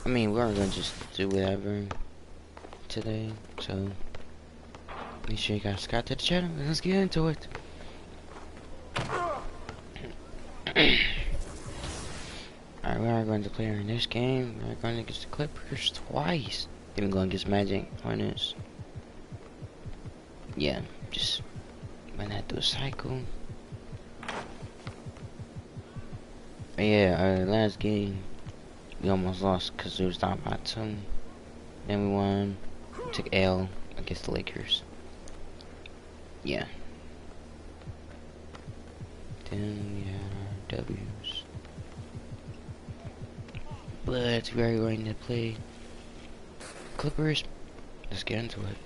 I mean, we're gonna just do whatever today, so make sure you guys subscribe to the channel and let's get into it. Alright, we are going to play in this game. We're going against the Clippers twice. Then we're going against Magic on this. Yeah, just run that through a cycle. But yeah, our last game we almost lost because we was down by 2. Then we won. We took L against the Lakers. Yeah. Then we had our W's. But we are going to play Clippers. Let's get into it.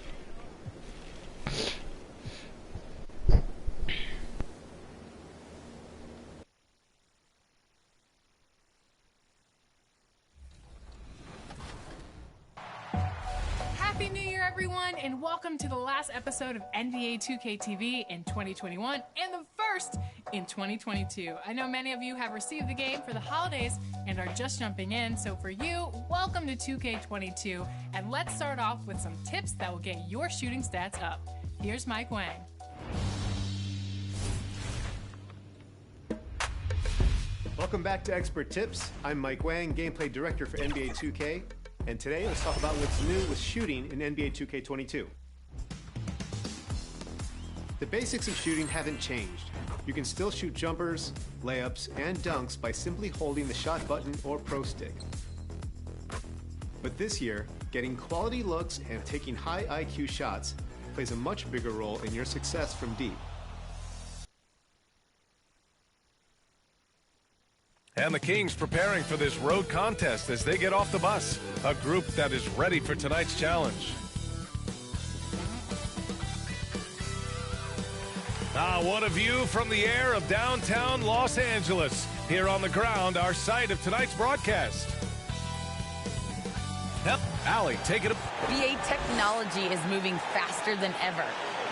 Happy New Year, everyone, and welcome to the last episode of NBA 2K TV in 2021 and the first in 2022. I know many of you have received the game for the holidays and are just jumping in, so for you, welcome to 2K22, and let's start off with some tips that will get your shooting stats up. Here's Mike Wang. Welcome back to Expert Tips. I'm Mike Wang, Gameplay Director for NBA 2K. And today, let's talk about what's new with shooting in NBA 2K22. The basics of shooting haven't changed. You can still shoot jumpers, layups, and dunks by simply holding the shot button or pro stick. But this year, getting quality looks and taking high IQ shots plays a much bigger role in your success from deep. And the Kings preparing for this road contest as they get off the bus. A group that is ready for tonight's challenge. What a view from the air of downtown Los Angeles. Here on the ground, our site of tonight's broadcast. Yep, Allie, take it up. NBA technology is moving faster than ever.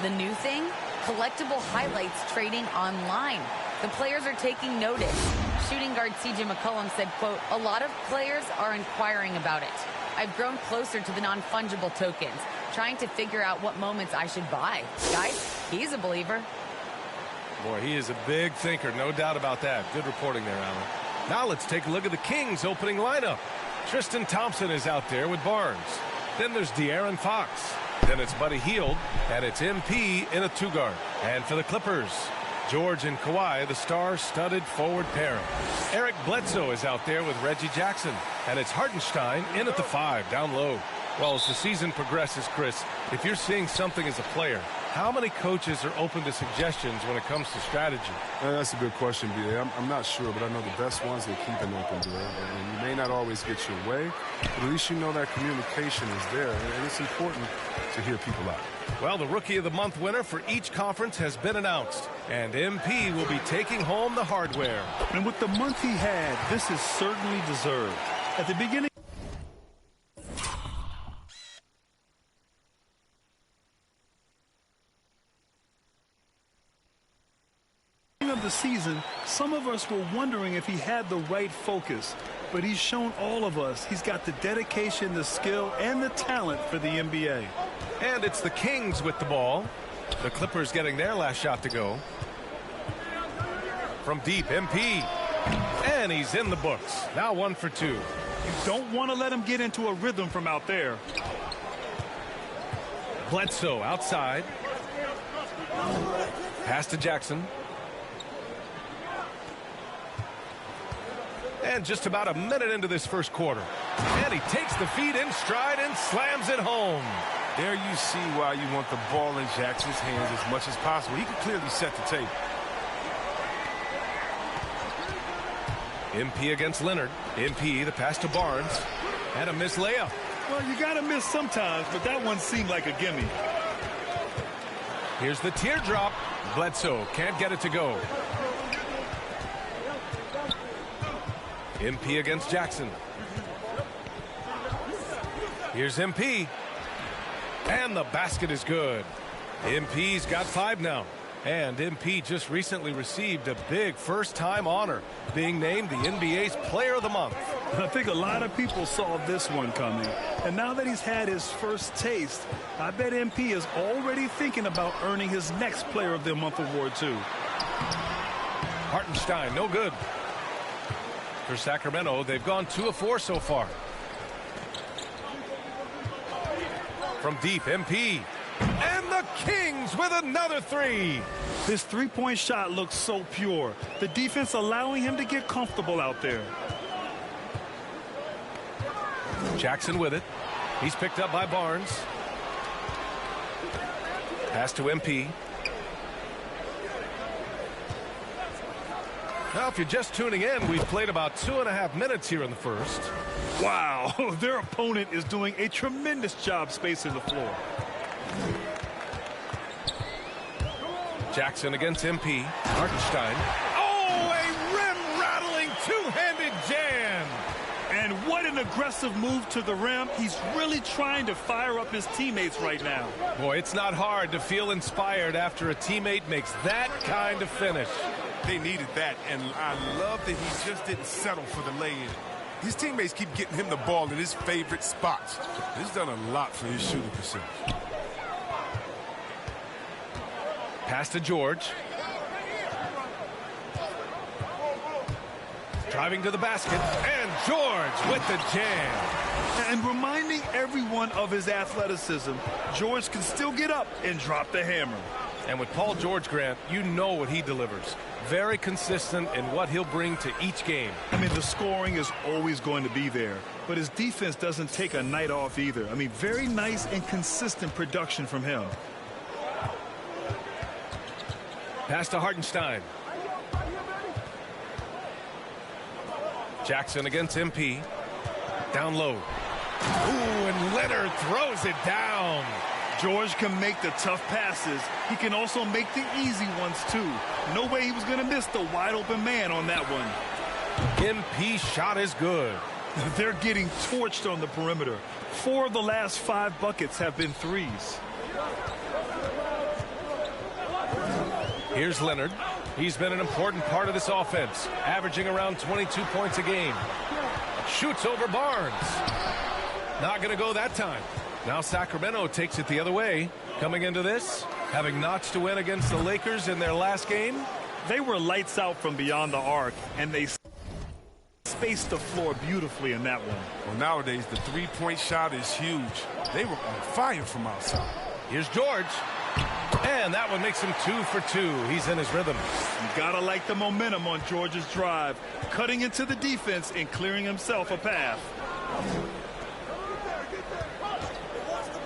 The new thing? Collectible highlights trading online. The players are taking notice. Shooting guard CJ McCollum said, quote, "A lot of players are inquiring about it. I've grown closer to the non-fungible tokens, trying to figure out what moments I should buy." Guys, he's a believer. Boy, he is a big thinker, no doubt about that. Good reporting there, Alan. Now let's take a look at the Kings' opening lineup. Tristan Thompson is out there with Barnes. Then there's De'Aaron Fox. Then it's Buddy Hield, and it's MP in a two-guard. And for the Clippers, George and Kawhi, the star-studded forward pairing. Eric Bledsoe is out there with Reggie Jackson. And it's Hartenstein in at the 5, down low. Well, as the season progresses, Chris, if you're seeing something as a player, how many coaches are open to suggestions when it comes to strategy? That's a good question, B.A. I'm not sure, but I know the best ones, they keep it open to it. And you may not always get your way, but at least you know that communication is there, and it's important to hear people out. Well, the Rookie of the Month winner for each conference has been announced, and MP will be taking home the hardware. And with the month he had, this is certainly deserved. At the beginning of the season, some of us were wondering if he had the right focus, but he's shown all of us he's got the dedication, the skill, and the talent for the NBA. And it's the Kings with the ball. The Clippers getting their last shot to go. From deep, MP. And he's in the books. Now 1 for 2. You don't want to let him get into a rhythm from out there. Bledsoe outside. Pass to Jackson. And just about a minute into this first quarter. And he takes the feed in stride and slams it home. There you see why you want the ball in Jackson's hands as much as possible. He can clearly set the table. MP against Leonard. MP, the pass to Barnes. And a missed layup. Well, you got to miss sometimes, but that one seemed like a gimme. Here's the teardrop. Bledsoe can't get it to go. MP against Jackson. Here's MP. And the basket is good. MP's got 5 now. And MP just recently received a big first-time honor, being named the NBA's Player of the Month. I think a lot of people saw this one coming. And now that he's had his first taste, I bet MP is already thinking about earning his next Player of the Month award, too. Hartenstein, no good. For Sacramento, they've gone 2 of 4 so far. From deep, MP. And the Kings with another 3. His three-point shot looks so pure. The defense allowing him to get comfortable out there. Jackson with it. He's picked up by Barnes. Pass to MP. Now, if you're just tuning in, we've played about 2.5 minutes here in the first. Wow, their opponent is doing a tremendous job spacing the floor. Jackson against MP. Hartenstein. Oh, a rim-rattling two-handed jam. And what an aggressive move to the rim. He's really trying to fire up his teammates right now. Boy, it's not hard to feel inspired after a teammate makes that kind of finish. They needed that, and I love that he just didn't settle for the lay-in. His teammates keep getting him the ball in his favorite spots. This has done a lot for his shooting percentage. Pass to George. Driving to the basket, and George with the jam. And reminding everyone of his athleticism, George can still get up and drop the hammer. And with Paul George, Grant, you know what he delivers. Very consistent in what he'll bring to each game. I mean, the scoring is always going to be there, but his defense doesn't take a night off either. I mean, very nice and consistent production from him. Pass to Hartenstein. Jackson against MP. Down low. Ooh, and Leonard throws it down. George can make the tough passes. He can also make the easy ones, too. No way he was going to miss the wide-open man on that one. MP shot is good. They're getting torched on the perimeter. 4 of the last 5 buckets have been threes. Here's Leonard. He's been an important part of this offense, averaging around 22 points a game. Shoots over Barnes. Not going to go that time. Now Sacramento takes it the other way. Coming into this, having notched a win against the Lakers in their last game. They were lights out from beyond the arc, and they spaced the floor beautifully in that one. Well, nowadays, the three-point shot is huge. They were on fire from outside. Here's George. And that one makes him 2 for 2. He's in his rhythm. You gotta like the momentum on George's drive, cutting into the defense and clearing himself a path.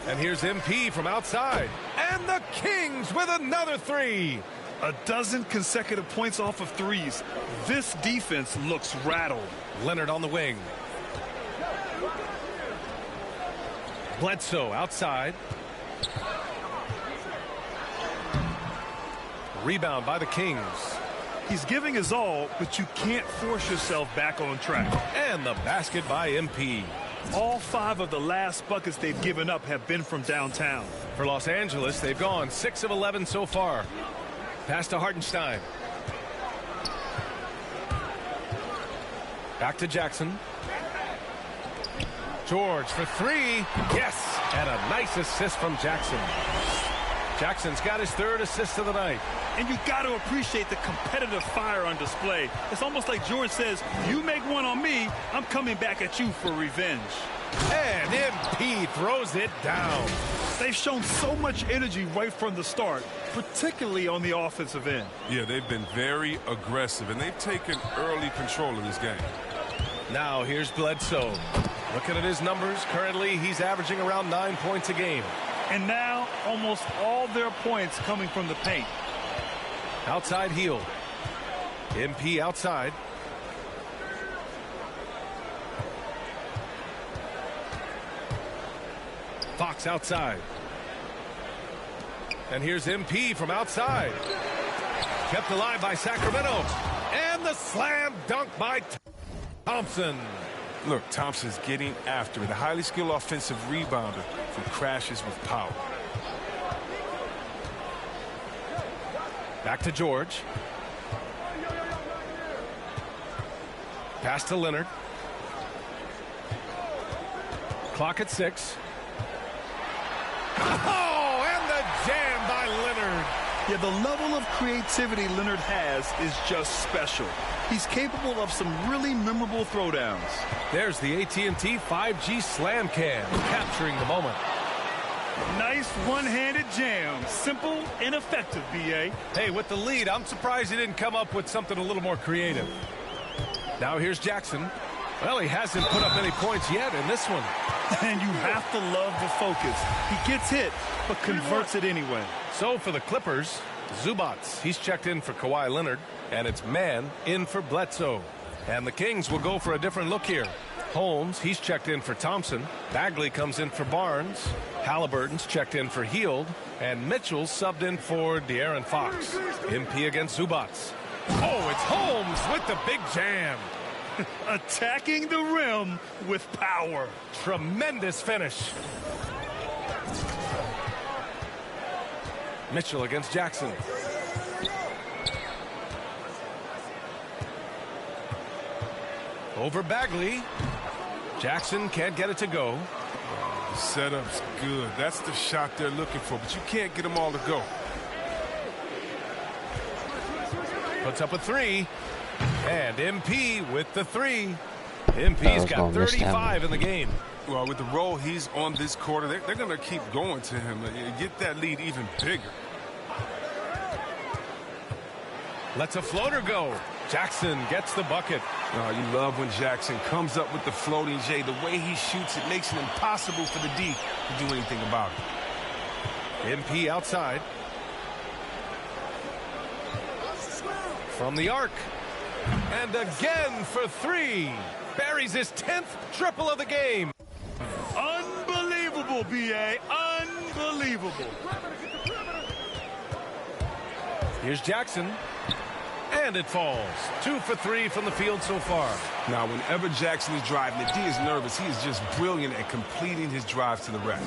And here's MP from outside. And the Kings with another 3. A dozen consecutive points off of threes. This defense looks rattled. Leonard on the wing. Bledsoe outside. Rebound by the Kings. He's giving his all, but you can't force yourself back on track. And the basket by MP. All 5 of the last buckets they've given up have been from downtown. For Los Angeles, they've gone 6 of 11 so far. Pass to Hartenstein. Back to Jackson. George for 3. Yes! And a nice assist from Jackson. Jackson's got his 3rd assist of the night. And you got to appreciate the competitive fire on display. It's almost like George says, you make one on me, I'm coming back at you for revenge. And MP throws it down. They've shown so much energy right from the start, particularly on the offensive end. Yeah, they've been very aggressive, and they've taken early control of this game. Now here's Bledsoe. Looking at his numbers, currently he's averaging around 9 points a game. And now almost all their points coming from the paint. Outside heel. MP outside. Fox outside. And here's MP from outside. Kept alive by Sacramento. And the slam dunk by Thompson. Look, Thompson's getting after it. A highly skilled offensive rebounder who crashes with power. Back to George. Pass to Leonard. Clock at 6. Oh, and the jam by Leonard. Yeah, the level of creativity Leonard has is just special. He's capable of some really memorable throwdowns. There's the AT&T 5G Slam Cam, capturing the moment. Nice one-handed jam. Simple and effective, B.A. Hey, with the lead, I'm surprised he didn't come up with something a little more creative. Now here's Jackson. Well, he hasn't put up any points yet in this one. And you have to love the focus. He gets hit, but converts it anyway. So for the Clippers, Zubats, he's checked in for Kawhi Leonard, and it's Mann in for Bledsoe. And the Kings will go for a different look here. Holmes, he's checked in for Thompson. Bagley comes in for Barnes. Halliburton's checked in for Hield. And Mitchell's subbed in for De'Aaron Fox. MP against Zubats. Oh, it's Holmes with the big jam. Attacking the rim with power. Tremendous finish. Mitchell against Jackson. Over Bagley. Jackson can't get it to go. The setup's good. That's the shot they're looking for, but you can't get them all to go. Puts up a 3. And MP with the 3. MP's got 35 in the game. Well, with the role he's on this quarter, they're going to keep going to him and get that lead even bigger. Lets a floater go. Jackson gets the bucket. Oh, you love when Jackson comes up with the floating J. The way he shoots it makes it impossible for the D to do anything about it. MP outside. From the arc. And again for 3. Buries his 10th triple of the game. Unbelievable, B.A. Unbelievable. Here's Jackson. And it falls. 2 for 3 from the field so far. Now, whenever Jackson is driving, the D is nervous. He is just brilliant at completing his drives to the rack.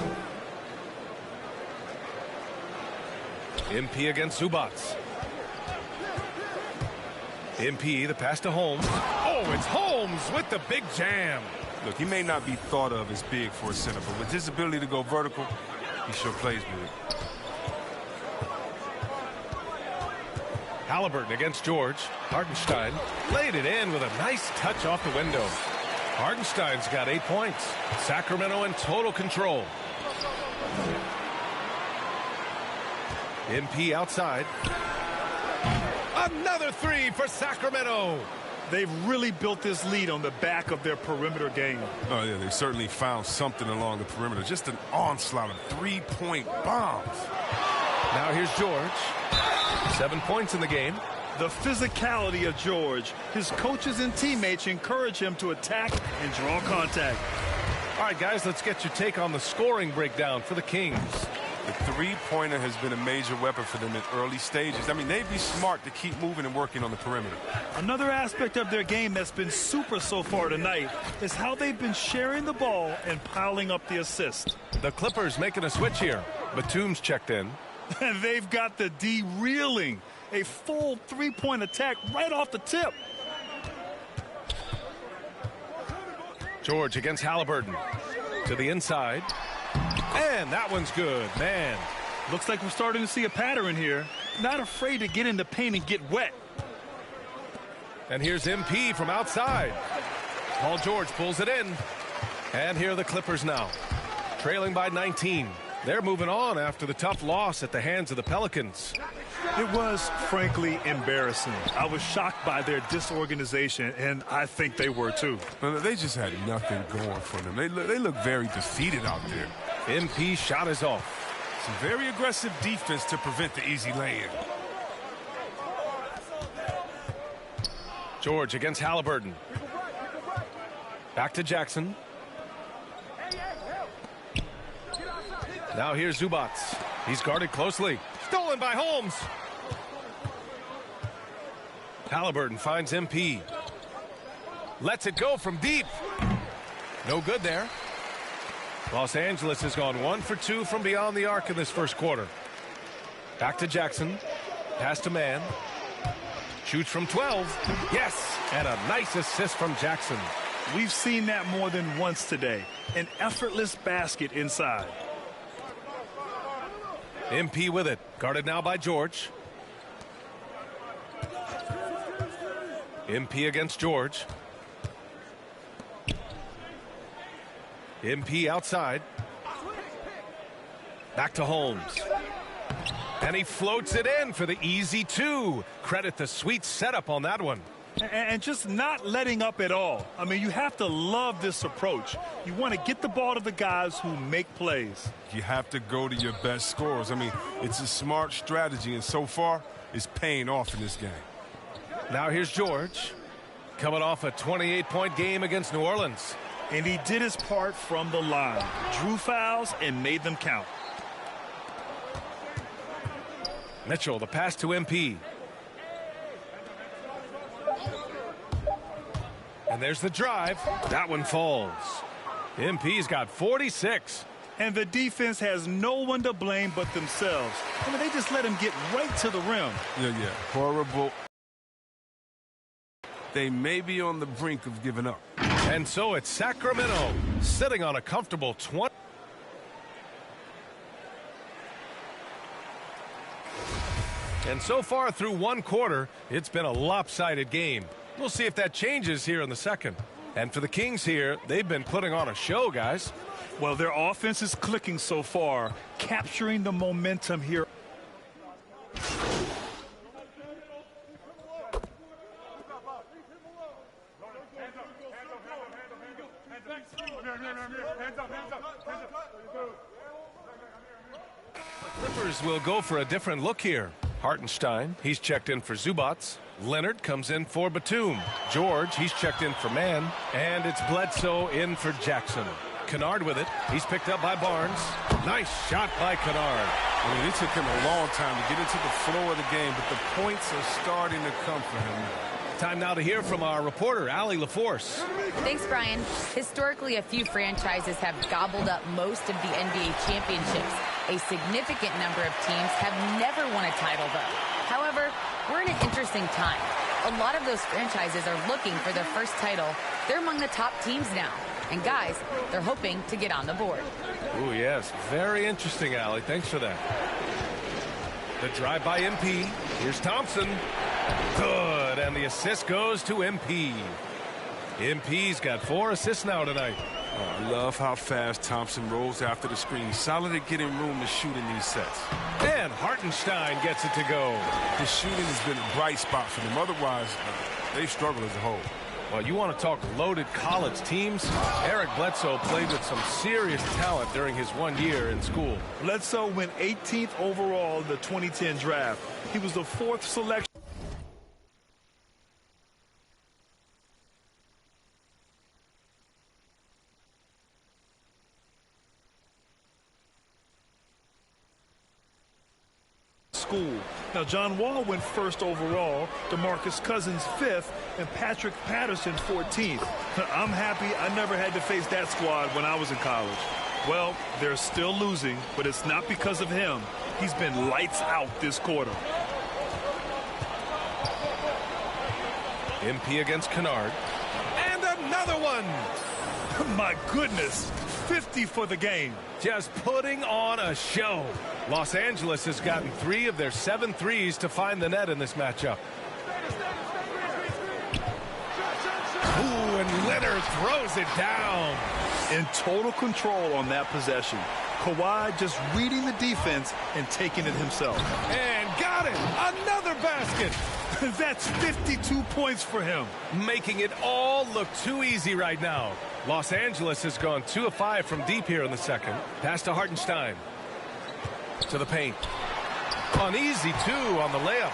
MP against Zubats. MP, the pass to Holmes. Oh, it's Holmes with the big jam. Look, he may not be thought of as big for a center, but with his ability to go vertical, he sure plays big. Halliburton against George. Hartenstein laid it in with a nice touch off the window. Hartenstein's got 8 points. Sacramento in total control. MP outside. Another 3 for Sacramento. They've really built this lead on the back of their perimeter game. Oh, yeah, they've certainly found something along the perimeter. Just an onslaught of three-point bombs. Now here's George. 7 points in the game. The physicality of George. His coaches and teammates encourage him to attack and draw contact. All right, guys, let's get your take on the scoring breakdown for the Kings. The three-pointer has been a major weapon for them in early stages. I mean, they'd be smart to keep moving and working on the perimeter. Another aspect of their game that's been super so far tonight is how they've been sharing the ball and piling up the assist. The Clippers making a switch here. Batum's checked in. And they've got the D reeling. A full three-point attack right off the tip. George against Halliburton. To the inside. And that one's good, man. Looks like we're starting to see a pattern here. Not afraid to get in the paint and get wet. And here's MP from outside. Paul George pulls it in. And here are the Clippers now. Trailing by 19. They're moving on after the tough loss at the hands of the Pelicans. It was, frankly, embarrassing. I was shocked by their disorganization, and I think they were, too. Well, they just had nothing going for them. They look very defeated out there. MP shot is off. Some very aggressive defense to prevent the easy lay-in. George against Halliburton. Back to Jackson. Now here's Zubats. He's guarded closely. Stolen by Holmes. Halliburton finds MP. Lets it go from deep. No good there. Los Angeles has gone 1 for 2 from beyond the arc in this first quarter. Back to Jackson. Pass to man. Shoots from 12. Yes, and a nice assist from Jackson. We've seen that more than once today. An effortless basket inside. MP with it. Guarded now by George. MP against George. MP outside. Back to Holmes. And he floats it in for the easy two. Credit the sweet setup on that one. And just not letting up at all. I mean, you have to love this approach. You want to get the ball to the guys who make plays. You have to go to your best scorers. I mean, it's a smart strategy, and so far, it's paying off in this game. Now here's George. Coming off a 28-point game against New Orleans. And he did his part from the line. Drew fouls and made them count. Mitchell, the pass to MP. And there's the drive. That one falls. MP's got 46. And the defense has no one to blame but themselves. I mean, they just let him get right to the rim. Yeah. Horrible. They may be on the brink of giving up. And so it's Sacramento sitting on a comfortable 20. And so far through one quarter, it's been a lopsided game. We'll see if that changes here in the second. And for the Kings here, they've been putting on a show, guys. Well, their offense is clicking so far, capturing the momentum here. Clippers will go for a different look here. Hartenstein, he's checked in for Zubats. Leonard comes in for Batum. George, he's checked in for Mann. And it's Bledsoe in for Jackson. Kennard with it. He's picked up by Barnes. Nice shot by Kennard. I mean, it took him a long time to get into the flow of the game, but the points are starting to come for him. Time now to hear from our reporter, Allie LaForce. Thanks, Brian. Historically, a few franchises have gobbled up most of the NBA championships. A significant number of teams have never won a title, though. However, we're in an interesting time. A lot of those franchises are looking for their first title. They're among the top teams now. And guys, they're hoping to get on the board. Oh, yes. Very interesting, Allie. Thanks for that. The drive by MP. Here's Thompson. Good. And the assist goes to MP. MP's got 4 assists now tonight. Oh, I love how fast Thompson rolls after the screen. Solid at getting room to shoot in these sets. And Hartenstein gets it to go. The shooting has been a bright spot for them. Otherwise, they struggle as a whole. Well, you want to talk loaded college teams? Eric Bledsoe played with some serious talent during his 1 year in school. Bledsoe went 18th overall in the 2010 draft. He was the 4th selection. School. Now, John Wall went 1st overall, DeMarcus Cousins 5th, and Patrick Patterson 14th. I'm happy I never had to face that squad when I was in college. Well, they're still losing, but it's not because of him. He's been lights out this quarter. MP against Kennard. And another one! My goodness, 50 for the game. Just putting on a show. Los Angeles has gotten 3 of their 7 threes to find the net in this matchup. Ooh, and Leonard throws it down. In total control on that possession. Kawhi just reading the defense and taking it himself. And got it! Another basket! That's 52 points for him. Making it all look too easy right now. Los Angeles has gone 2 of 5 from deep here in the second. Pass to Hartenstein. To the paint. An easy 2 on the layup.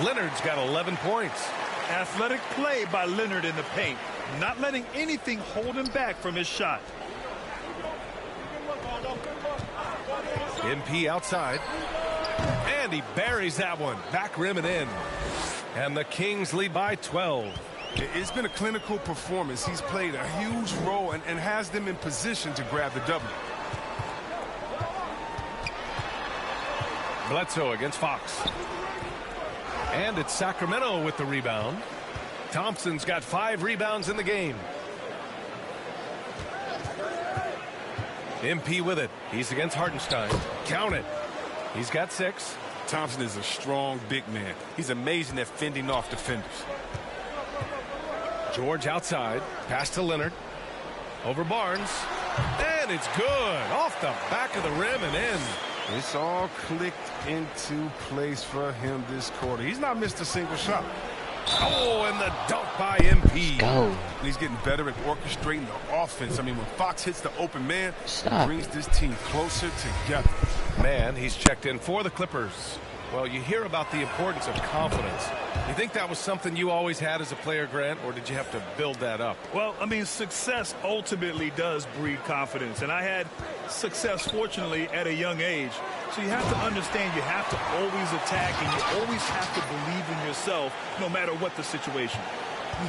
Leonard's got 11 points. Athletic play by Leonard in the paint. Not letting anything hold him back from his shot. MP outside. And he buries that one. Back rim and in. And the Kings lead by 12. It's been a clinical performance. He's played a huge role and has them in position to grab the W. Bledsoe against Fox. And it's Sacramento with the rebound. Thompson's got 5 rebounds in the game. MP with it. He's against Hartenstein. Count it. He's got 6. Thompson is a strong big man. He's amazing at fending off defenders. George outside. Pass to Leonard. Over Barnes. And it's good. Off the back of the rim and in. It's all clicked into place for him this quarter. He's not missed a single shot. Oh, and the dunk by MP. Go. He's getting better at orchestrating the offense. I mean, when Fox hits the open man, Stop. he brings this team closer together. Man, he's checked in for the Clippers. Well, you hear about the importance of confidence. You think that was something you always had as a player, Grant, or did you have to build that up? Well, I mean, success ultimately does breed confidence. And I had success, fortunately, at a young age. So you have to understand you have to always attack, and you always have to believe in yourself no matter what the situation.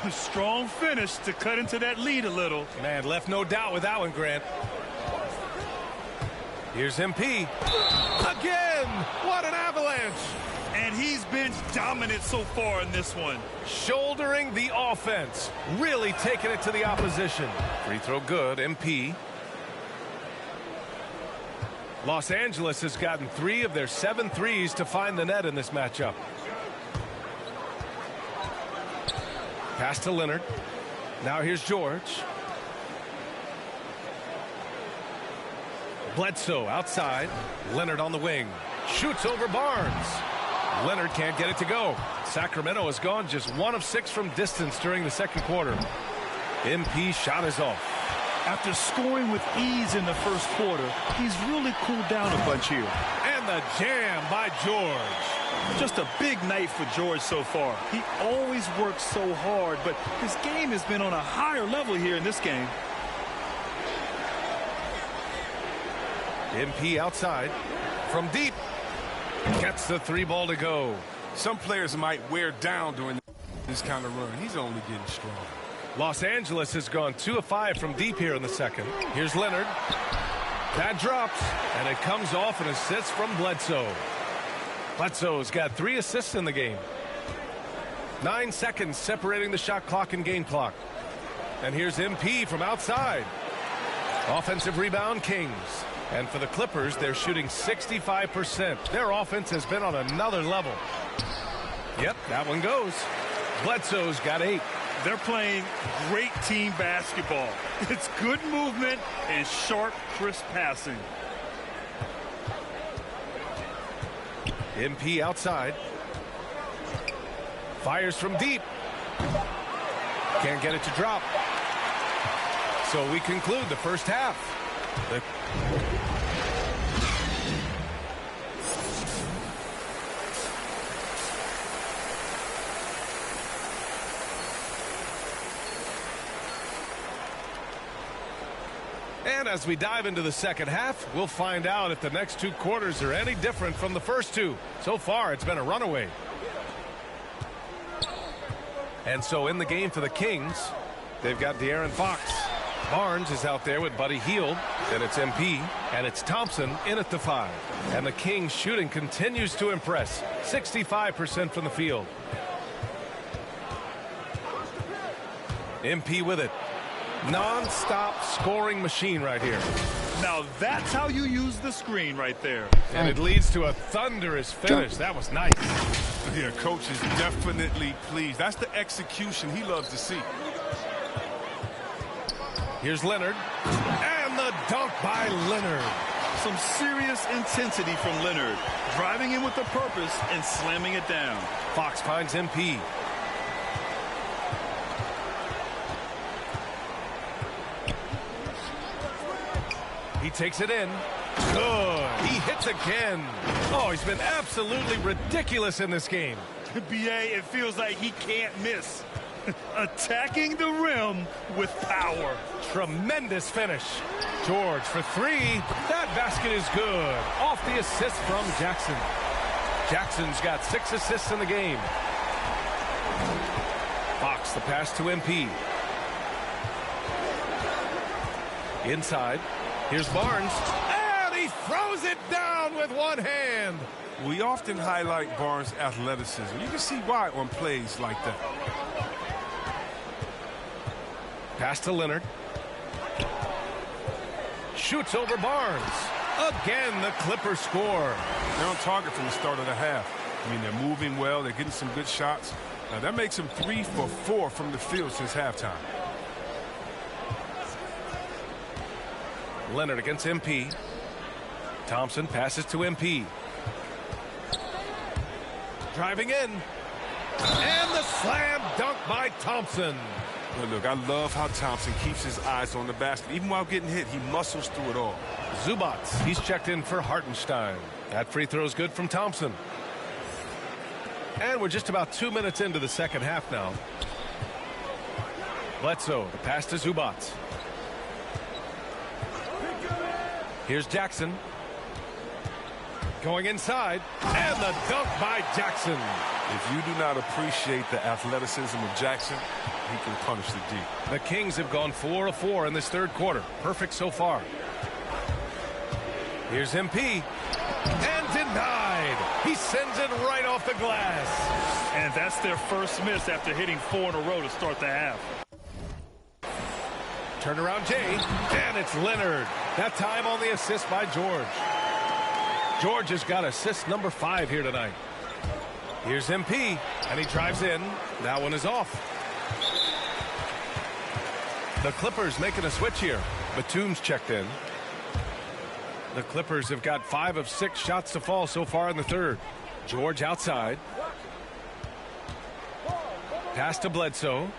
Strong finish to cut into that lead a little. Man, left no doubt with that one, Grant. Here's MP. Again! What an avalanche! And he's been dominant so far in this one. Shouldering the offense. Really taking it to the opposition. Free throw good. MP. Los Angeles has gotten 3 of their 7 threes to find the net in this matchup. Pass to Leonard. Now here's George. Bledsoe outside. Leonard on the wing. Shoots over Barnes. Leonard can't get it to go. Sacramento has gone just 1 of 6 from distance during the second quarter. MP shot is off. After scoring with ease in the first quarter, he's really cooled down a bunch here. And the jam by George. Just a big night for George so far. He always works so hard, but his game has been on a higher level here in this game. MP outside. From deep. Gets the 3 ball to go. Some players might wear down during this kind of run. He's only getting strong. Los Angeles has gone 2 of 5 from deep here in the second. Here's Leonard. That drops, and it comes off an assist from Bledsoe. Bledsoe's got 3 assists in the game. 9 seconds separating the shot clock and game clock. And here's MP from outside. Offensive rebound, Kings. And for the Clippers, they're shooting 65%. Their offense has been on another level. Yep, that one goes. Bledsoe's got 8. They're playing great team basketball. It's good movement and sharp, crisp passing. MP outside. Fires from deep. Can't get it to drop. So we conclude the first half. And as we dive into the second half, we'll find out if the next 2 quarters are any different from the first 2. So far, it's been a runaway. And so in the game for the Kings, they've got De'Aaron Fox. Barnes is out there with Buddy Hield. Then it's MP. And it's Thompson in at the 5. And the Kings shooting continues to impress. 65% from the field. MP with it. Non-stop scoring machine right here. Now that's how you use the screen right there. And it leads to a thunderous finish. That was nice. Yeah, coach is definitely pleased. That's the execution he loves to see. Here's Leonard. And the dunk by Leonard. Some serious intensity from Leonard. Driving in with a purpose and slamming it down. Fox finds MP. He takes it in. Good. He hits again. Oh, he's been absolutely ridiculous in this game. BA, it feels like he can't miss. Attacking the rim with power. Tremendous finish. George for 3. That basket is good. Off the assist from Jackson. Jackson's got 6 assists in the game. Fox the pass to MP. Inside. Here's Barnes. And he throws it down with one hand. We often highlight Barnes' athleticism. You can see why on plays like that. Pass to Leonard. Shoots over Barnes. Again, the Clippers score. They're on target from the start of the half. I mean, they're moving well. They're getting some good shots. Now, that makes them 3 for 4 from the field since halftime. Leonard against MP. Thompson passes to MP. Driving in. And the slam dunk by Thompson. Well, look, I love how Thompson keeps his eyes on the basket. Even while getting hit, he muscles through it all. Zubac, he's checked in for Hartenstein. That free throw is good from Thompson. And we're just about 2 minutes into the second half now. Bledsoe, the pass to Zubac. Here's Jackson. Going inside. And the dunk by Jackson. If you do not appreciate the athleticism of Jackson, he can punish the D. The Kings have gone 4 of 4 in this third quarter. Perfect so far. Here's MP. And denied. He sends it right off the glass. And that's their first miss after hitting 4 in a row to start the half. Turnaround Jay. And it's Leonard. That time on the assist by George. George has got assist number 5 here tonight. Here's MP. And he drives in. That one is off. The Clippers making a switch here. Batum's checked in. The Clippers have got 5 of 6 shots to fall so far in the third. George outside. Pass to Bledsoe.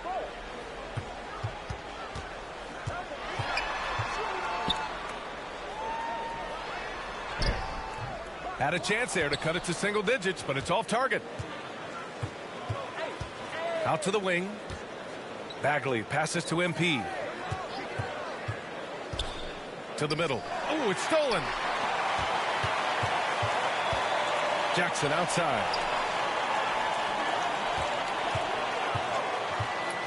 Had a chance there to cut it to single digits, but it's off target. Out to the wing. Bagley passes to MP. To the middle. Oh, it's stolen. Jackson outside.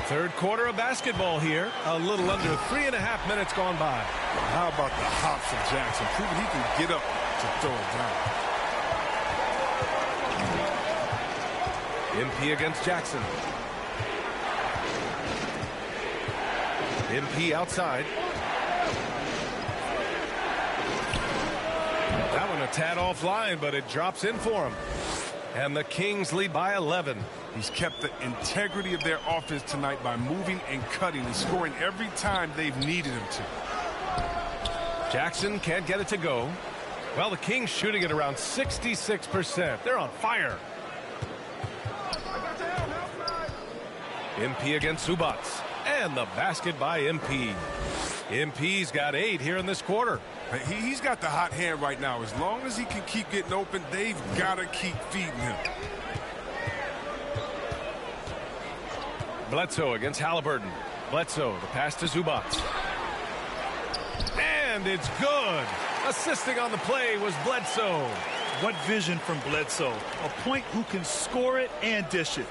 Third quarter of basketball here. A little under 3.5 minutes gone by. How about the hops of Jackson? Proving he can get up to throw it down. MP against Jackson. MP outside. That one a tad offline, but it drops in for him. And the Kings lead by 11. He's kept the integrity of their offense tonight by moving and cutting and scoring every time they've needed him to. Jackson can't get it to go. Well, the Kings shooting at around 66%. They're on fire. MP against Zubac. And the basket by MP. MP's got 8 here in this quarter. He's got the hot hand right now. As long as he can keep getting open, they've got to keep feeding him. Bledsoe against Halliburton. Bledsoe, the pass to Zubac. And it's good. Assisting on the play was Bledsoe. What vision from Bledsoe. A point who can score it and dish it.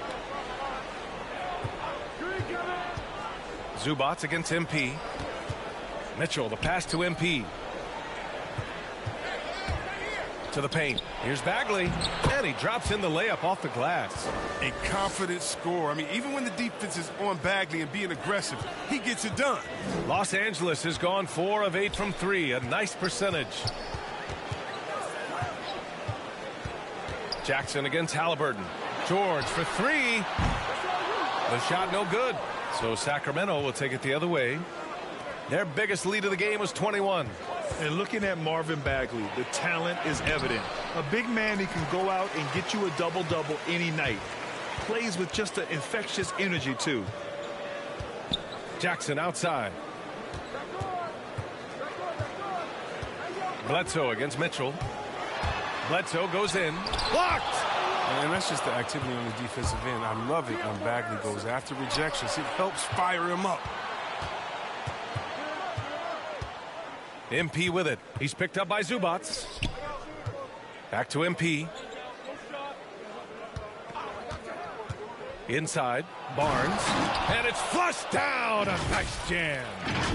Zubac against MP. Mitchell, the pass to MP. To the paint. Here's Bagley. And he drops in the layup off the glass. A confident score. I mean, even when the defense is on Bagley and being aggressive, he gets it done. Los Angeles has gone 4 of 8 from 3. A nice percentage. Jackson against Halliburton. George for 3. The shot no good. So Sacramento will take it the other way. Their biggest lead of the game was 21. And looking at Marvin Bagley, the talent is evident. A big man who can go out and get you a double-double any night. Plays with just an infectious energy, too. Jackson outside. Bledsoe against Mitchell. Bledsoe goes in. Blocked! And that's just the activity on the defensive end. I love it when Bagley goes after rejections. It helps fire him up. MP with it. He's picked up by Zubac. Back to MP. Inside, Barnes, and it's flushed down. A nice jam.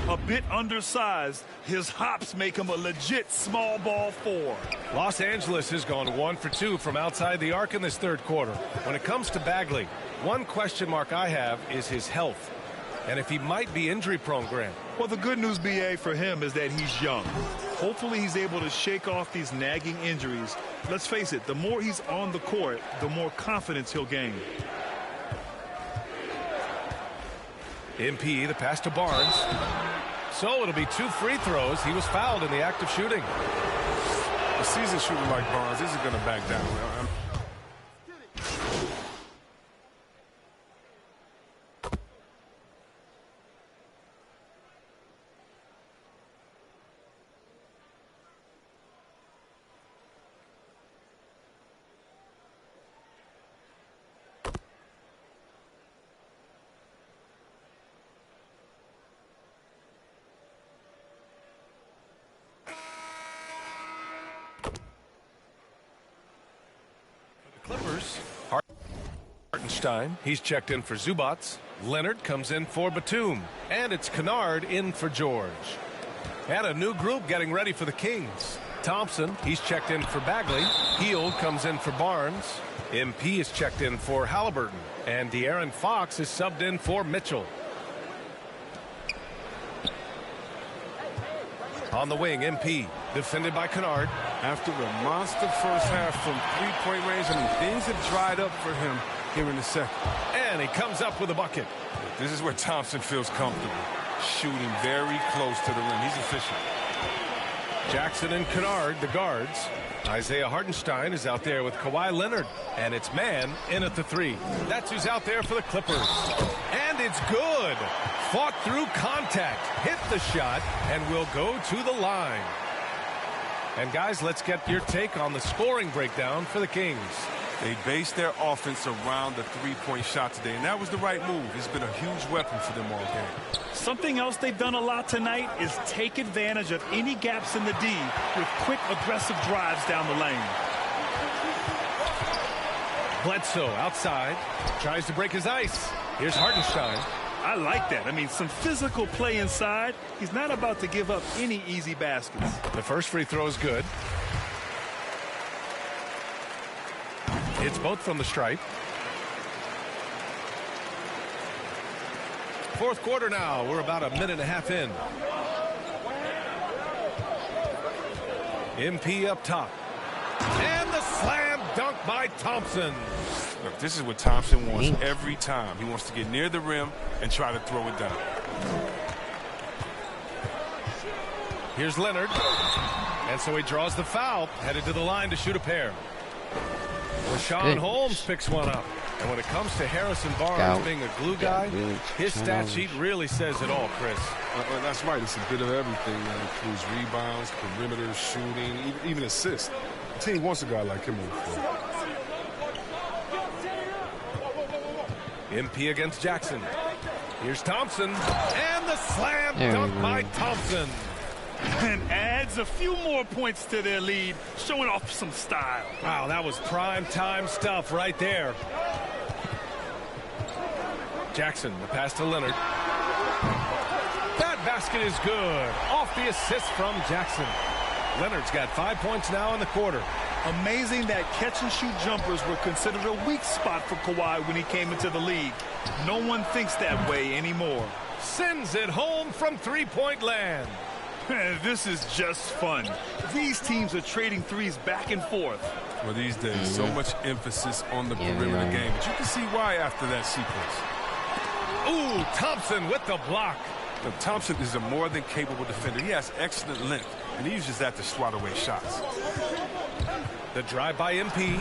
A bit undersized, his hops make him a legit small ball 4. Los Angeles has gone 1 for 2 from outside the arc in this third quarter. When it comes to Bagley, one question mark I have is his health, and if he might be injury prone, Grant. Well, the good news, BA, for him is that he's young. Hopefully he's able to shake off these nagging injuries. Let's face it, the more he's on the court, the more confidence he'll gain. MP, the pass to Barnes. So it'll be 2 free throws. He was fouled in the act of shooting. A seasoned shooter like Barnes isn't going to back down. Clippers. Hartenstein, he's checked in for Zubats. Leonard comes in for Batum. And it's Kennard in for George. And a new group getting ready for the Kings. Thompson, he's checked in for Bagley. Hield comes in for Barnes. MP is checked in for Halliburton. And De'Aaron Fox is subbed in for Mitchell. On the wing, MP, defended by Kennard. After a monster first half from three-point range, I mean, things have dried up for him here in the second. And he comes up with a bucket. This is where Thompson feels comfortable, shooting very close to the rim. He's efficient. Jackson and Kennard, the guards. Isaiah Hartenstein is out there with Kawhi Leonard. And it's man in at the 3. That's who's out there for the Clippers. And it's good. Fought through contact, hit the shot, and will go to the line. And guys, let's get your take on the scoring breakdown for the Kings. They based their offense around the three-point shot today, and that was the right move. It's been a huge weapon for them all game. Something else they've done a lot tonight is take advantage of any gaps in the D with quick, aggressive drives down the lane. Bledsoe outside, tries to break his ice. Here's Hartenstein. I like that. I mean, some physical play inside. He's not about to give up any easy baskets. The first free throw is good. It's both from the stripe. Fourth quarter now. We're about a minute and a half in. MP up top. And the slam dunk by Thompson. Look, this is what Thompson wants every time. He wants to get near the rim and try to throw it down. Here's Leonard. And so he draws the foul, headed to the line to shoot a pair. Rashawn Holmes picks one up. And when it comes to Harrison Barnes being a glue guy, his stat sheet really says it all, Chris. That's right. It's a bit of everything. That includes rebounds, perimeter shooting, even assists. The team wants a guy like him on the floor. MP against Jackson. Here's Thompson. And the slam dunk by Thompson. And adds a few more points to their lead, showing off some style. Wow, that was prime time stuff right there. Jackson, the pass to Leonard. That basket is good. Off the assist from Jackson. Leonard's got 5 points now in the quarter. Amazing that catch-and-shoot jumpers were considered a weak spot for Kawhi when he came into the league. No one thinks that way anymore. Sends it home from three-point land. This is just fun. These teams are trading threes back and forth. Well, these days, so much emphasis on the perimeter game. But you can see why after that sequence. Ooh, Thompson with the block. Now, Thompson is a more than capable defender. He has excellent length, and he uses that to swat away shots. The drive by MP.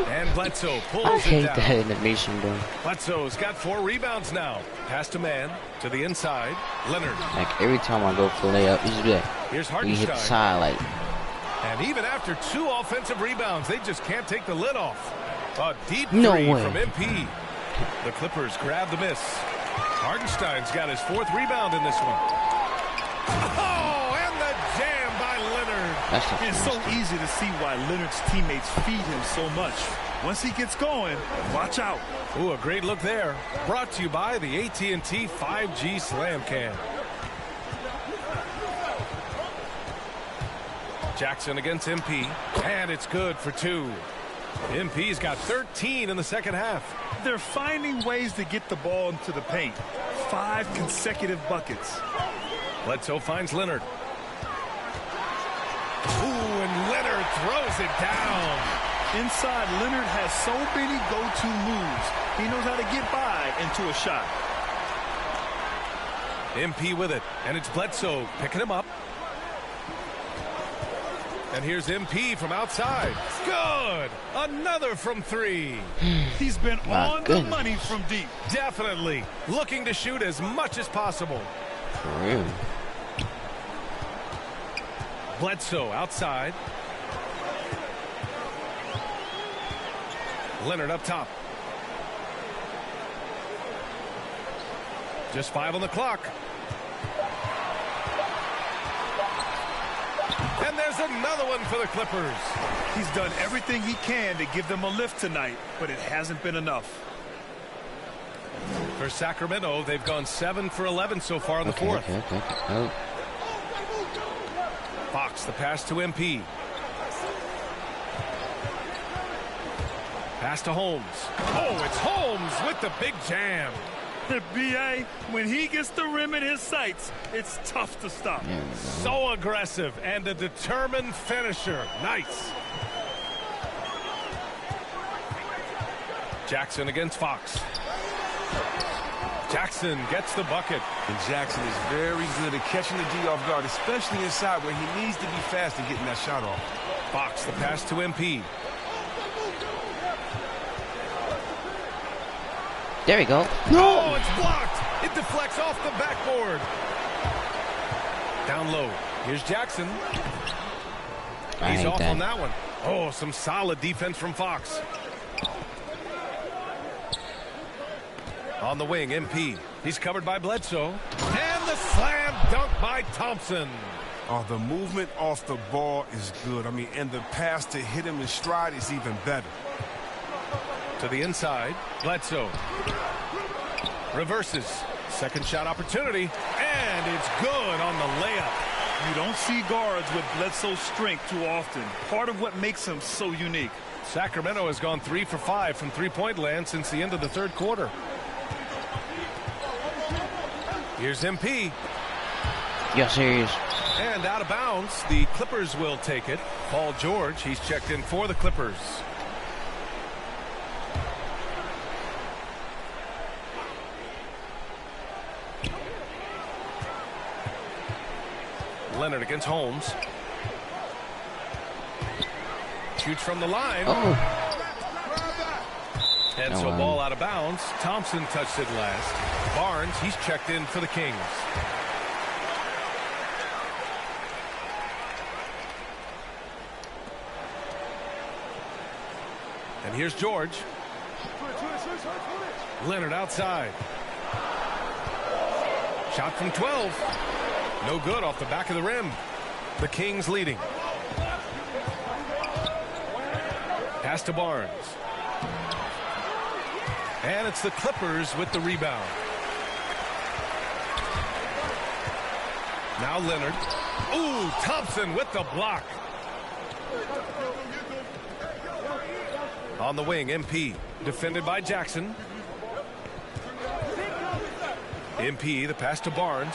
And Bledsoe pulls I hate it down. that animation, bro. Bledsoe's got 4 rebounds now. Pass to man, to the inside. Leonard. Like every time I go for layup, you just be like, Here's you hit the Hartenstein. side, like. And even after 2 offensive rebounds, they just can't take the lid off. A deep No three way. from MP. The Clippers grab the miss. Hartenstein's got his 4th rebound in this one. Oh, and the jam by Leonard. That's the It's so easy to see why Leonard's teammates feed him so much. Once he gets going, watch out. Ooh, a great look there. Brought to you by the AT&T 5G Slam Cam. Jackson against MP, and it's good for 2. MP's got 13 in the second half. They're finding ways to get the ball into the paint. 5 consecutive buckets. Bledsoe finds Leonard. Ooh, and Leonard throws it down. Inside, Leonard has so many go-to moves. He knows how to get by into a shot. MP with it, and it's Bledsoe picking him up. And here's MP from outside. Good! Another from 3. He's been on the money from deep. Definitely. Looking to shoot as much as possible. True. Bledsoe outside. Leonard up top. Just 5 on the clock. And there's another one for the Clippers. He's done everything he can to give them a lift tonight, but it hasn't been enough. For Sacramento, they've gone 7 for 11 so far in the fourth. Oh. Fox, the pass to MP. Pass to Holmes. Oh, it's Holmes with the big jam. The BA, when he gets the rim in his sights, it's tough to stop. So aggressive and a determined finisher. Nice. Jackson against Fox. Jackson gets the bucket. And Jackson is very good at catching the D off guard, especially inside where he needs to be fast and getting that shot off. Fox, the pass to MP. There we go. Oh, it's blocked. It deflects off the backboard. Down low. Here's Jackson. He's off on that one. Oh, some solid defense from Fox. On the wing, MP. He's covered by Bledsoe. And the slam dunk by Thompson. Oh, the movement off the ball is good. I mean, and the pass to hit him in stride is even better. To the inside, Bledsoe. Reverses. Second shot opportunity. And it's good on the layup. You don't see guards with Bledsoe's strength too often. Part of what makes him so unique. Sacramento has gone 3 for 5 from three-point land since the end of the third quarter. Here's MP. Yes, he is. And out of bounds, the Clippers will take it. Paul George, he's checked in for the Clippers. Leonard against Holmes. Shoots from the line. Oh. And so ball out of bounds. Thompson touched it last. Barnes, he's checked in for the Kings. And here's George. Leonard outside. Shot from 12. No good off the back of the rim. The Kings leading. Pass to Barnes. And it's the Clippers with the rebound. Now Leonard. Ooh, Thompson with the block. On the wing, MP. Defended by Jackson. MP, the pass to Barnes.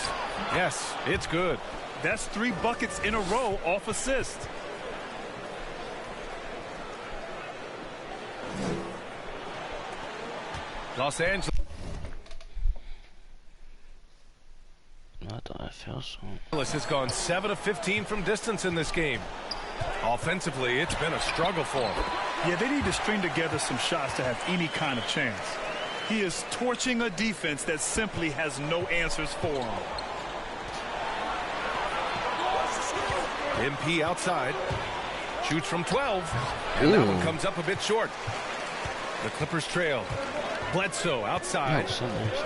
Yes, it's good. That's 3 buckets in a row off assist. Los Angeles. I thought I felt so. Has gone 7 of 15 from distance in this game. Offensively, it's been a struggle for him. Yeah, they need to string together some shots to have any kind of chance. He is torching a defense that simply has no answers for him. MP outside. Shoots from 12. And that one comes up a bit short. The Clippers trail. Bledsoe outside. Oh, so nice.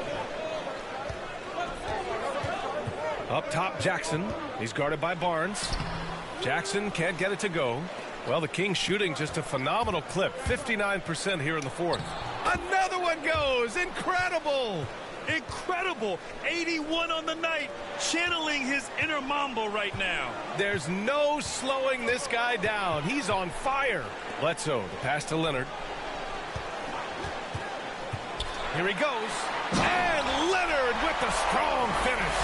Up top, Jackson. He's guarded by Barnes. Jackson can't get it to go. Well, the Kings shooting just a phenomenal clip. 59% here in the fourth. Another one goes. Incredible. Incredible. 81 on the night. Channeling his inner Mamba right now. There's no slowing this guy down. He's on fire. Bledsoe, the pass to Leonard. Here he goes. And Leonard with the strong finish.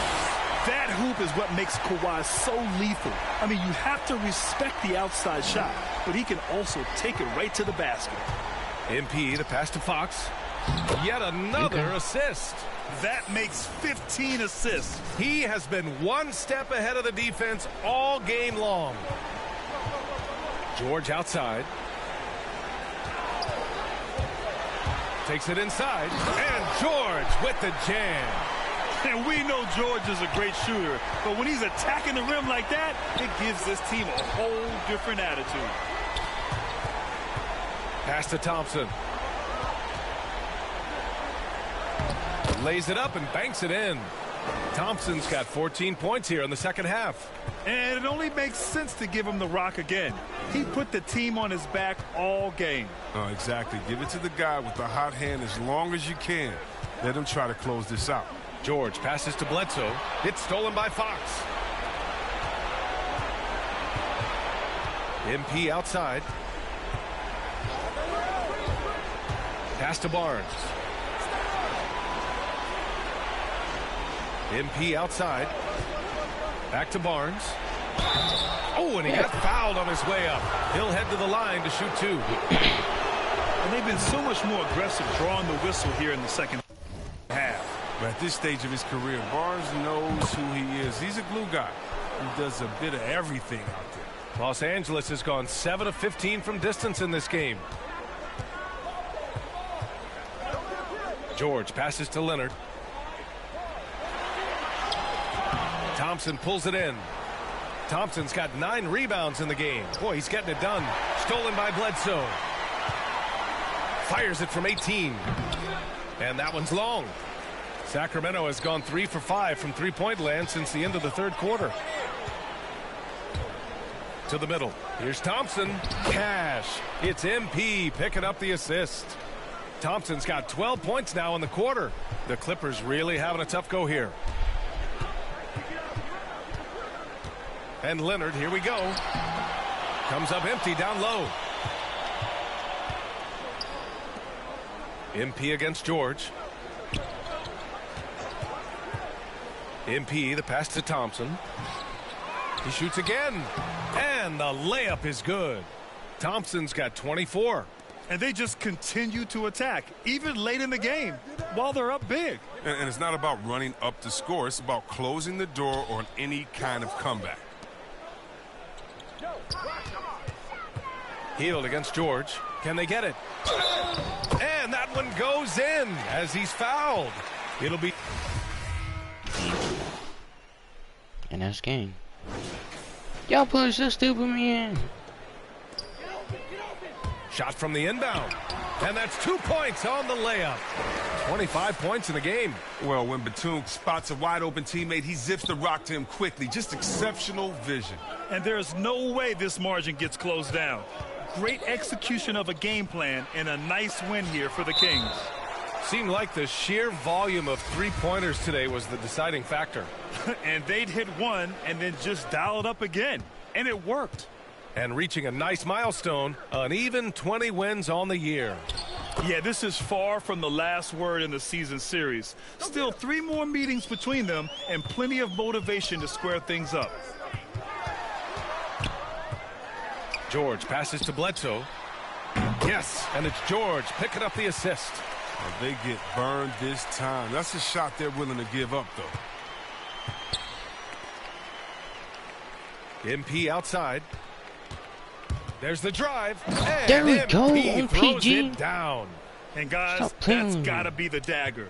That hoop is what makes Kawhi so lethal. I mean, you have to respect the outside shot, but he can also take it right to the basket. MP, the pass to Fox. Yet another assist. That makes 15 assists. He has been one step ahead of the defense all game long. George outside. Takes it inside. And George with the jam. And we know George is a great shooter, but when he's attacking the rim like that, it gives this team a whole different attitude. Pass to Thompson. Lays it up and banks it in. Thompson's got 14 points here in the second half. And it only makes sense to give him the rock again. He put the team on his back all game. Oh, exactly. Give it to the guy with the hot hand as long as you can. Let him try to close this out. George passes to Bledsoe. It's stolen by Fox. MP outside. Pass to Barnes. MP outside. Back to Barnes. Oh, and he got fouled on his way up. He'll head to the line to shoot two. And they've been so much more aggressive drawing the whistle here in the second half. But at this stage of his career, Barnes knows who he is. He's a glue guy who does a bit of everything out there. Los Angeles has gone 7 of 15 from distance in this game. George passes to Leonard. Thompson pulls it in. Thompson's got 9 rebounds in the game. Boy, he's getting it done. Stolen by Bledsoe. Fires it from 18. And that one's long. Sacramento has gone 3 for 5 from three-point land since the end of the third quarter. To the middle. Here's Thompson. Cash. It's MP picking up the assist. Thompson's got 12 points now in the quarter. The Clippers really having a tough go here. And Leonard, here we go. Comes up empty down low. MP against George. MP, the pass to Thompson. He shoots again. And the layup is good. Thompson's got 24. And they just continue to attack, even late in the game, while they're up big. And it's not about running up the score. It's about closing the door on any kind of comeback. Hield against George. Can they get it? And that one goes in as he's fouled. It'll be... And that's game. Y'all push this stupid man. Shot from the inbound. And that's 2 points on the layup. 25 points in the game. Well, when Batum spots a wide-open teammate, he zips the rock to him quickly. Just exceptional vision. And there's no way this margin gets closed down. Great execution of a game plan and a nice win here for the Kings. Seemed like the sheer volume of three-pointers today was the deciding factor. And they'd hit one and then just dial it up again. And it worked. And reaching a nice milestone, an even 20 wins on the year. Yeah, this is far from the last word in the season series. Still 3 more meetings between them and plenty of motivation to square things up. George passes to Bledsoe. Yes, and it's George picking up the assist. Well, they get burned this time. That's a shot they're willing to give up, though. MP outside. There's the drive. And there we MP go, throws PG. it down. And guys, that's got to be the dagger.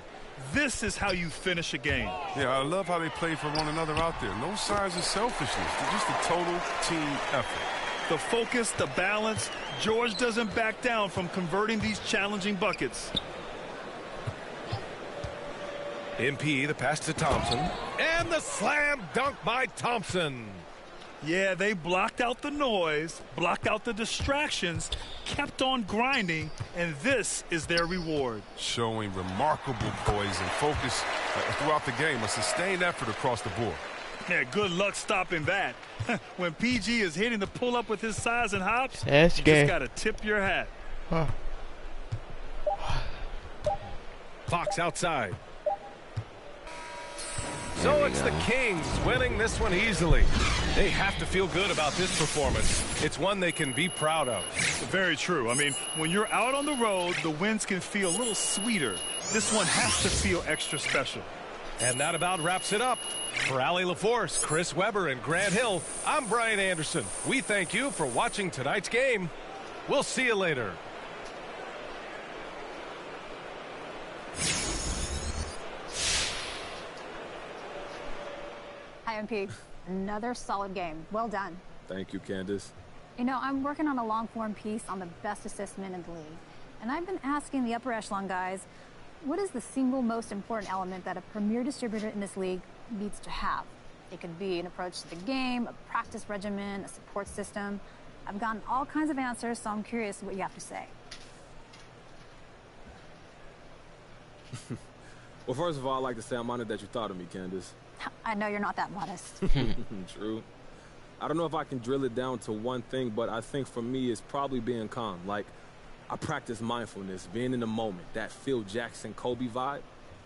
This is how you finish a game. Yeah, I love how they play for one another out there. No signs of selfishness. They're just a total team effort. The focus, the balance. George doesn't back down from converting these challenging buckets. MP, the pass to Thompson. And the slam dunk by Thompson. Yeah, they blocked out the noise, blocked out the distractions, kept on grinding, and this is their reward. Showing remarkable poise and focus throughout the game, a sustained effort across the board. Yeah, good luck stopping that. When PG is hitting the pull-up with his size and hops, That's you good. just got to tip your hat. Fox outside. So it's the Kings winning this one easily. They have to feel good about this performance. It's one they can be proud of. Very true. I mean, when you're out on the road, the wins can feel a little sweeter. This one has to feel extra special. And that about wraps it up. For Allie LaForce, Chris Webber, and Grant Hill, I'm Brian Anderson. We thank you for watching tonight's game. We'll see you later. Hi, MP. Another solid game. Well done. Thank you, Candace. You know, I'm working on a long-form piece on the best assist men in the league. And I've been asking the upper echelon guys, what is the single most important element that a premier distributor in this league needs to have? It could be an approach to the game, a practice regimen, a support system. I've gotten all kinds of answers, so I'm curious what you have to say. Well, first of all, I'd like to say I'm honored that you thought of me, Candace. I know you're not that modest. True. I don't know if I can drill it down to one thing, but I think for me it's probably being calm. Like, I practice mindfulness, being in the moment, that Phil Jackson, Kobe vibe.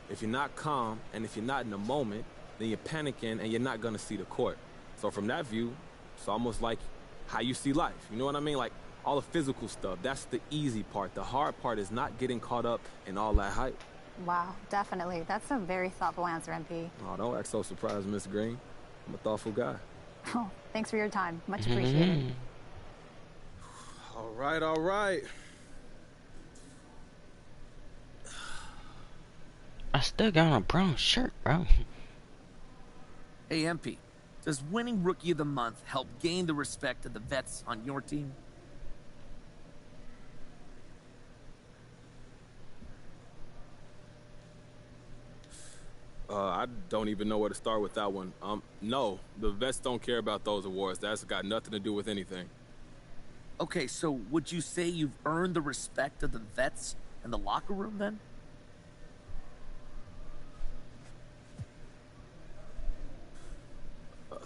If you're not calm and if you're not in the moment, then you're panicking and you're not going to see the court. So from that view, it's almost like how you see life. You know what I mean? Like, all the physical stuff, that's the easy part. The hard part is not getting caught up in all that hype. Wow, definitely. That's a very thoughtful answer, MP. Oh, don't act so surprised, Miss Green. I'm a thoughtful guy. Oh, thanks for your time. Much appreciated. All right, all right. I still got on a brown shirt, bro. Hey, MP, does winning Rookie of the Month help gain the respect of the vets on your team? I don't even know where to start with that one. No, the vets don't care about those awards. That's got nothing to do with anything. Okay, so would you say you've earned the respect of the vets in the locker room then?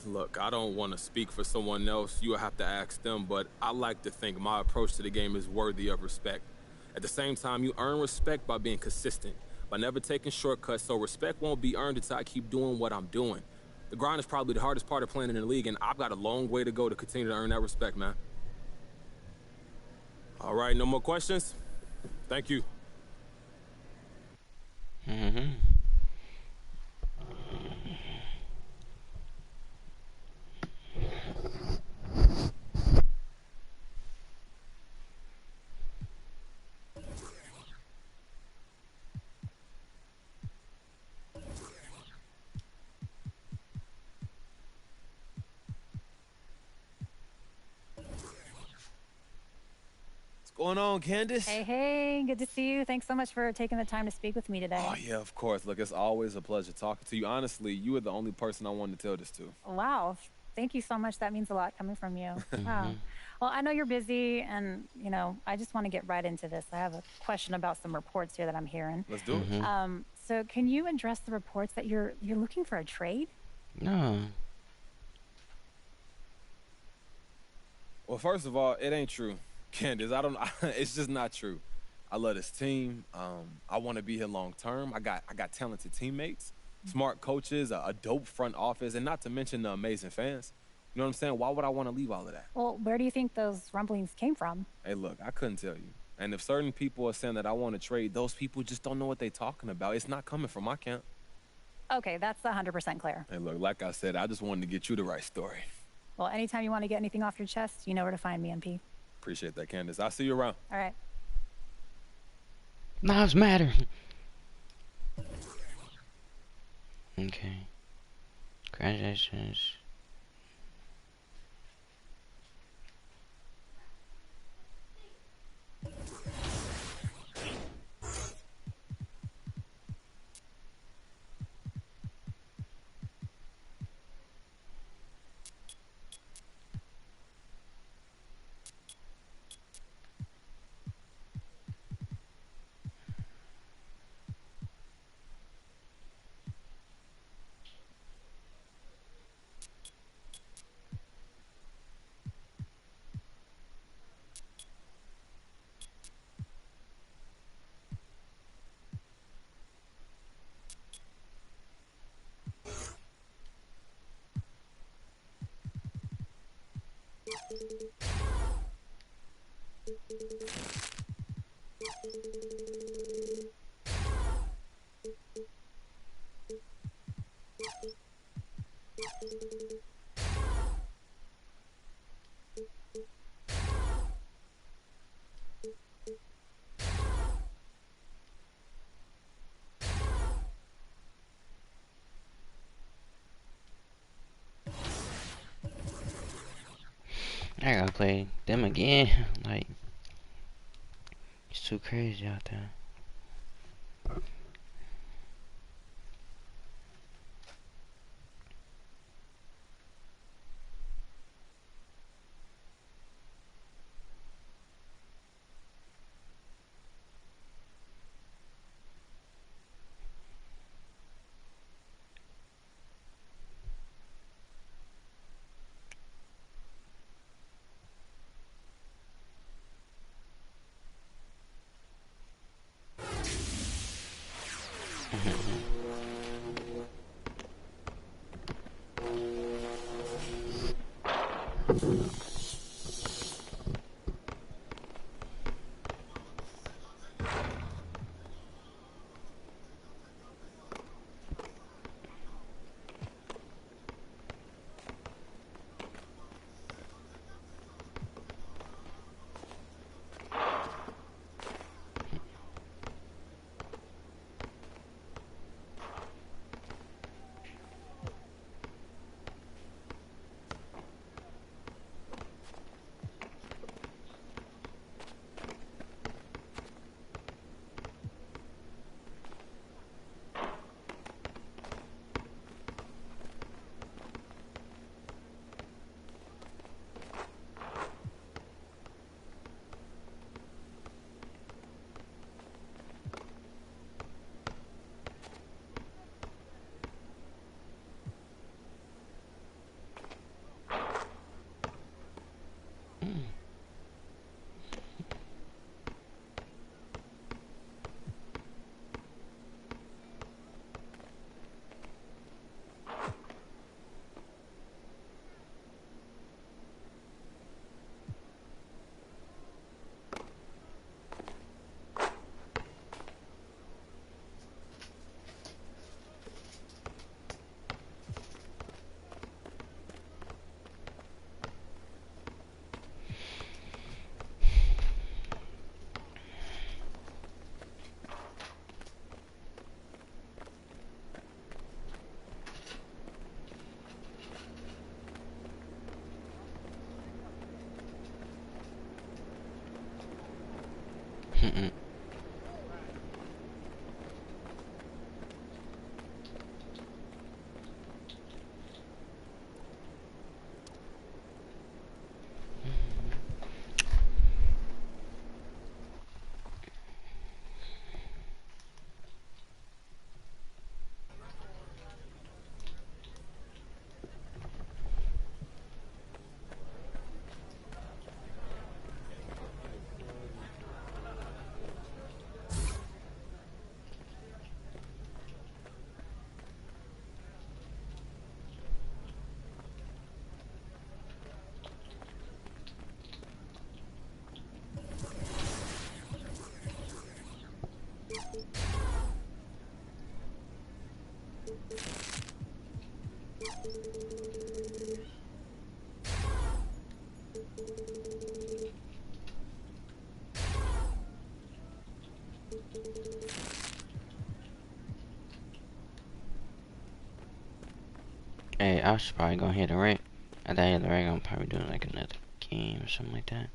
Look, I don't want to speak for someone else. You'll have to ask them, but I like to think my approach to the game is worthy of respect. At the same time, you earn respect by being consistent, by never taking shortcuts, so respect won't be earned until I keep doing what I'm doing. The grind is probably the hardest part of playing in the league, and I've got a long way to go to continue to earn that respect, man. All right, no more questions? Thank you. Going on, Candace? Hey, good to see you. Thanks so much for taking the time to speak with me today. Oh, yeah, of course. Look, it's always a pleasure talking to you. Honestly, you are the only person I wanted to tell this to. Wow, thank you so much. That means a lot coming from you. Wow. Well, I know you're busy, and, you know, I just want to get right into this. I have a question about some reports here that I'm hearing. Let's do it. So can you address the reports that you're looking for a trade? No. Well, first of all, it ain't true. Candace, it's just not true. I love this team. I want to be here long term. I got talented teammates, smart coaches, a dope front office, and not to mention the amazing fans. You know what I'm saying? Why would I want to leave all of that? Well, where do you think those rumblings came from? Hey, look, I couldn't tell you. And if certain people are saying that I want to trade, those people just don't know what they're talking about. It's not coming from my camp. Okay, that's 100% clear. Hey, look, like I said, I just wanted to get you the right story. Well, anytime you want to get anything off your chest, you know where to find me, MP. Appreciate that, Candace. I'll see you around. All right. Lives matter. Okay. Congratulations. I gotta play them again. Like, it's too crazy out there. Hey, I should probably go ahead and rank. At the end of the rank, I'm probably doing like another game or something like that.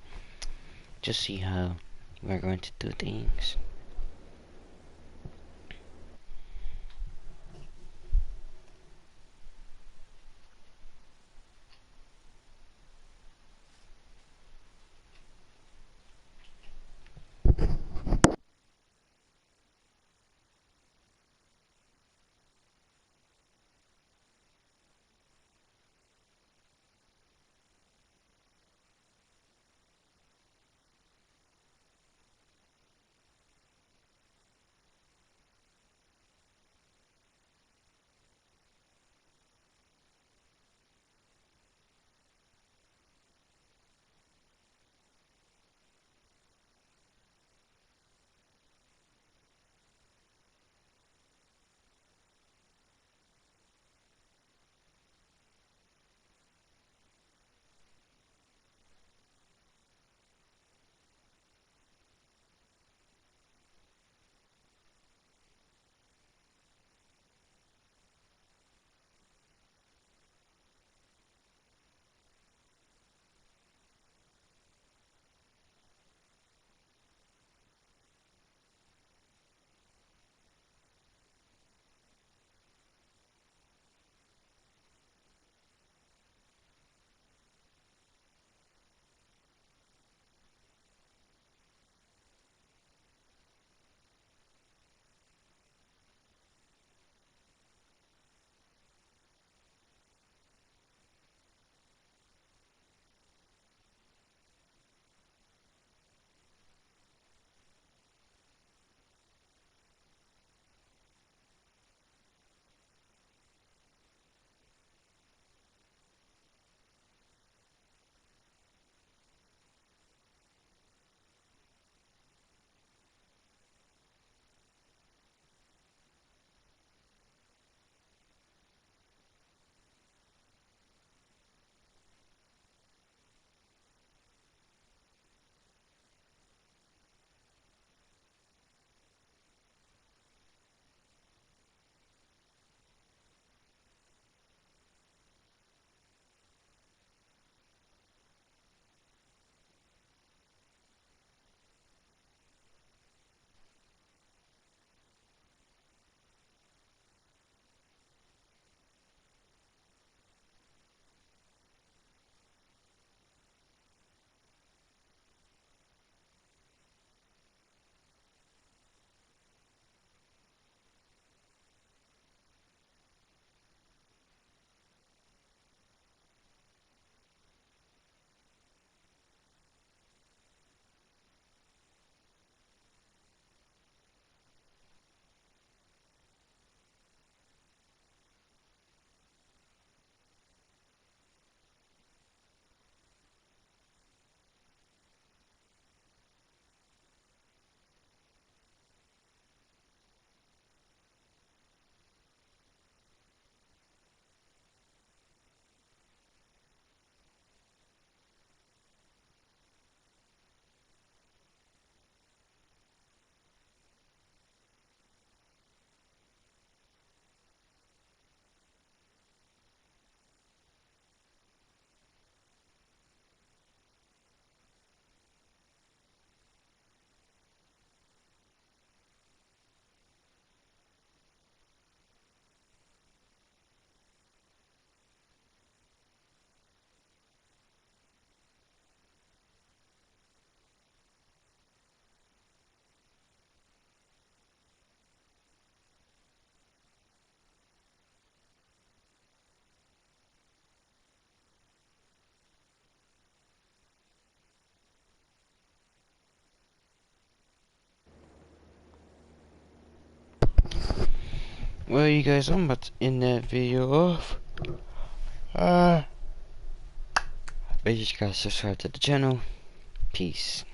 Just see how we're going to do things. Well, you guys, I'm about to end that video off. But you just gotta subscribe to the channel. Peace.